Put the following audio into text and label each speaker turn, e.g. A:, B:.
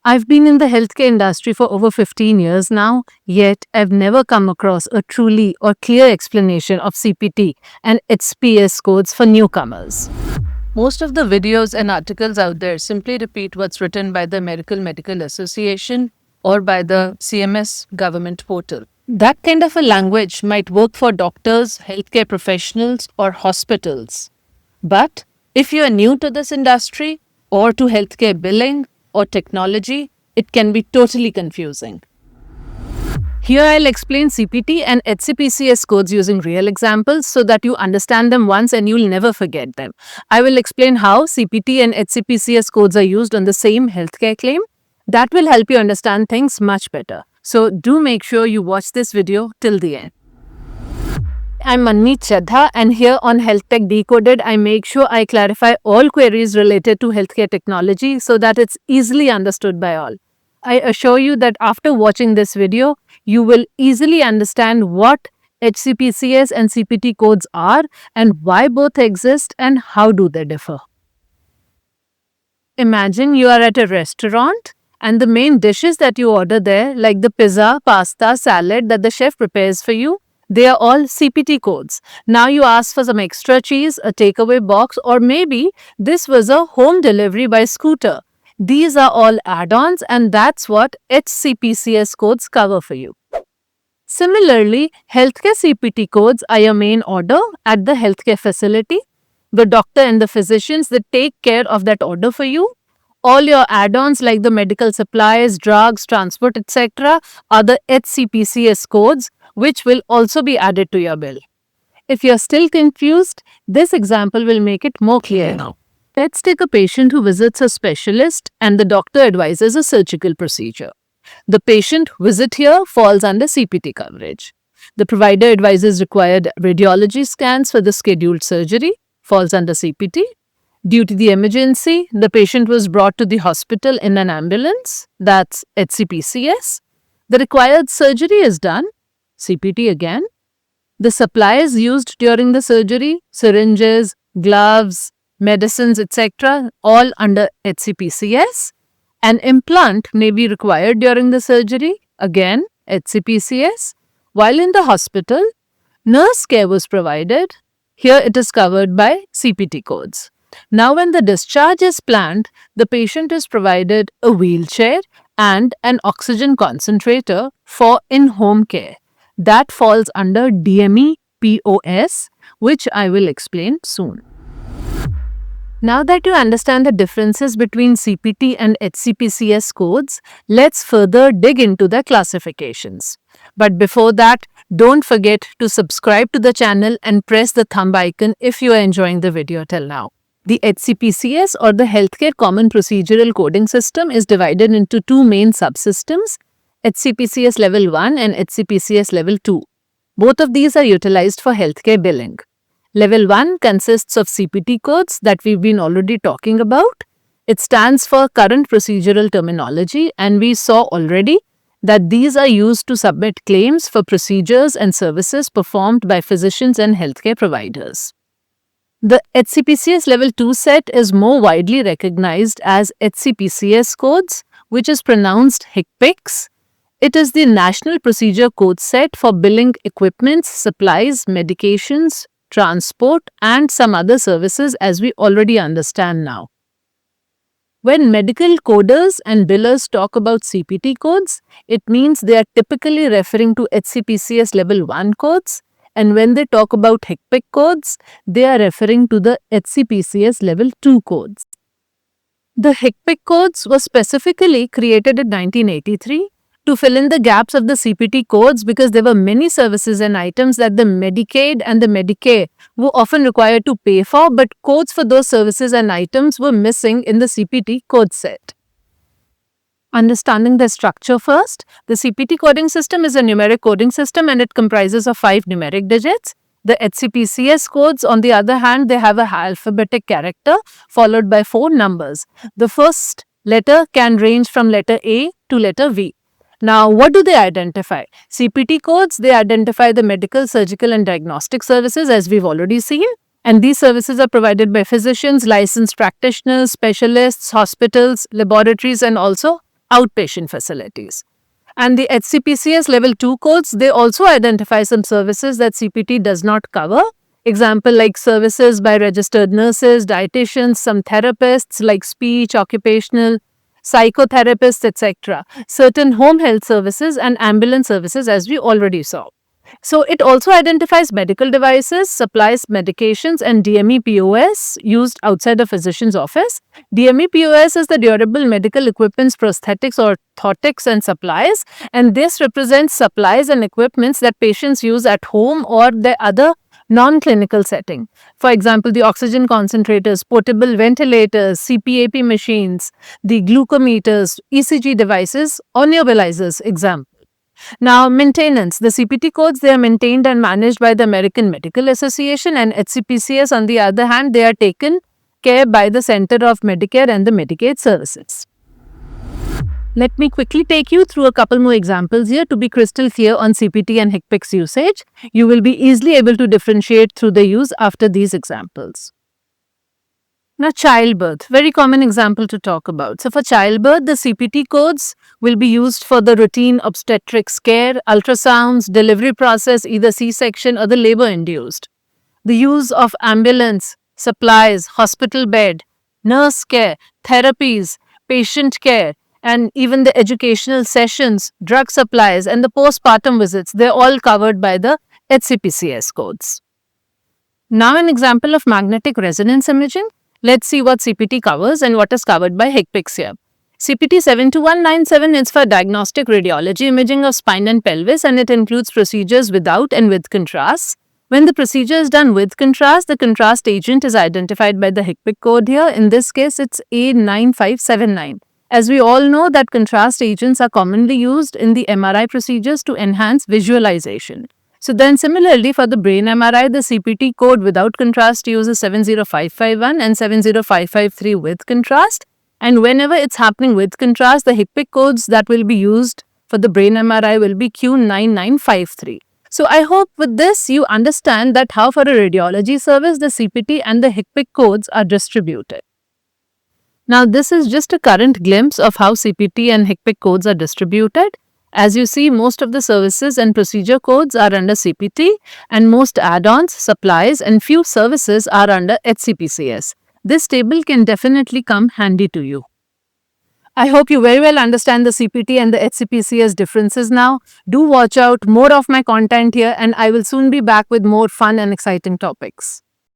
A: I've been in the healthcare industry for over 15 years now, yet I've never come across a truly or clear explanation of CPT and HCPCS codes for newcomers. Most of the videos and articles out there simply repeat what's written by the Medical Association or by the CMS government portal. That kind of a language might work for doctors, healthcare professionals, or hospitals. But if you are new to this industry or to healthcare billing or technology, it can be totally confusing. Here I'll explain CPT and HCPCS codes using real examples so that you understand them once and you'll never forget them. I will explain how CPT and HCPCS codes are used on the same healthcare claim. That will help you understand things much better. So do make sure you watch this video till the end. I'm Manmeet Chadha, and here on Health Tech Decoded, I make sure I clarify all queries related to healthcare technology so that it's easily understood by all. I assure you that after watching this video, you will easily understand what HCPCS and CPT codes are and why both exist and how do they differ. Imagine you are at a restaurant and the main dishes that you order there, like the pizza, pasta, salad that the chef prepares for you, they are all CPT codes. Now you ask for some extra cheese, a takeaway box, or maybe this was a home delivery by scooter. These are all add-ons, and that's what HCPCS codes cover for you. Similarly, healthcare CPT codes are your main order at the healthcare facility. The doctor and the physicians, they take care of that order for you. All your add-ons like the medical supplies, drugs, transport, etc. are the HCPCS codes, which will also be added to your bill. If you're still confused, this example will make it more clear now. Let's take a patient who visits a specialist and the doctor advises a surgical procedure. The patient visit here falls under CPT coverage. The provider advises required radiology scans for the scheduled surgery, falls under CPT. Due to the emergency, the patient was brought to the hospital in an ambulance, that's HCPCS. The required surgery is done, CPT again. The supplies used during the surgery, syringes, gloves, medicines, etc., all under HCPCS. An implant may be required during the surgery, again HCPCS. While in the hospital, nurse care was provided. Here it is covered by CPT codes. Now when the discharge is planned, the patient is provided a wheelchair and an oxygen concentrator for in-home care. That falls under DME POS, which I will explain soon. Now that you understand the differences between CPT and HCPCS codes, let's further dig into the classifications. But before that, don't forget to subscribe to the channel and press the thumb icon if you are enjoying the video till now. The HCPCS or the Healthcare Common Procedural Coding System is divided into two main subsystems, HCPCS Level 1 and HCPCS Level 2. Both of these are utilized for healthcare billing. Level 1 consists of CPT codes that we've been already talking about. It stands for Current Procedural Terminology, and we saw already that these are used to submit claims for procedures and services performed by physicians and healthcare providers. The HCPCS Level 2 set is more widely recognized as HCPCS codes, which is pronounced HCPCS. It is the National Procedure Code set for billing equipments, supplies, medications, transport, and some other services as we already understand now. When medical coders and billers talk about CPT codes, it means they are typically referring to HCPCS Level 1 codes, and when they talk about HCPCS codes, they are referring to the HCPCS Level 2 codes. The HCPCS codes were specifically created in 1983 to fill in the gaps of the CPT codes because there were many services and items that the Medicaid and the Medicare were often required to pay for, but codes for those services and items were missing in the CPT code set. Understanding the structure first, the CPT coding system is a numeric coding system and it comprises of 5 numeric digits. The HCPCS codes, on the other hand, they have a alphabetic character followed by 4 numbers. The first letter can range from letter A to letter V. Now, what do they identify? CPT codes, they identify the medical, surgical and diagnostic services as we've already seen. And these services are provided by physicians, licensed practitioners, specialists, hospitals, laboratories and also outpatient facilities. And the HCPCS level 2 codes, they also identify some services that CPT does not cover. Example like services by registered nurses, dietitians, some therapists like speech, occupational, psychotherapists, etc. Certain home health services and ambulance services, as we already saw. So it also identifies medical devices, supplies medications, and DME POS used outside a physician's office. DME POS is the durable medical equipments, prosthetics, orthotics, and supplies. And this represents supplies and equipments that patients use at home or their other non-clinical setting. For example, the oxygen concentrators, portable ventilators, CPAP machines, the glucometers, ECG devices, or nebulizers, example. Now, maintenance. The CPT codes, they are maintained and managed by the American Medical Association, and HCPCS, on the other hand, they are taken care by the Center of Medicare and the Medicaid Services. Let me quickly take you through a couple more examples here to be crystal clear on CPT and HCPCS usage. You will be easily able to differentiate through the use after these examples. Now, childbirth, very common example to talk about. So, for childbirth, the CPT codes will be used for the routine obstetrics care, ultrasounds, delivery process, either C-section or the labor-induced. The use of ambulance, supplies, hospital bed, nurse care, therapies, patient care, and even the educational sessions, drug supplies, and the postpartum visits, they're all covered by the HCPCS codes. Now, an example of magnetic resonance imaging. Let's see what CPT covers and what is covered by HCPCS here. CPT 72197 is for diagnostic radiology imaging of spine and pelvis, and it includes procedures without and with contrast. When the procedure is done with contrast, the contrast agent is identified by the HCPCS code here. In this case, it's A9579. As we all know that contrast agents are commonly used in the MRI procedures to enhance visualization. So then similarly for the brain MRI, the CPT code without contrast uses 70551 and 70553 with contrast. And whenever it's happening with contrast, the HCPCS codes that will be used for the brain MRI will be Q9953. So I hope with this you understand that how for a radiology service the CPT and the HCPCS codes are distributed. Now this is just a current glimpse of how CPT and HCPCS codes are distributed. As you see, most of the services and procedure codes are under CPT, and most add-ons, supplies, and few services are under HCPCS. This table can definitely come handy to you. I hope you very well understand the CPT and the HCPCS differences now. Do watch out more of my content here, and I will soon be back with more fun and exciting topics.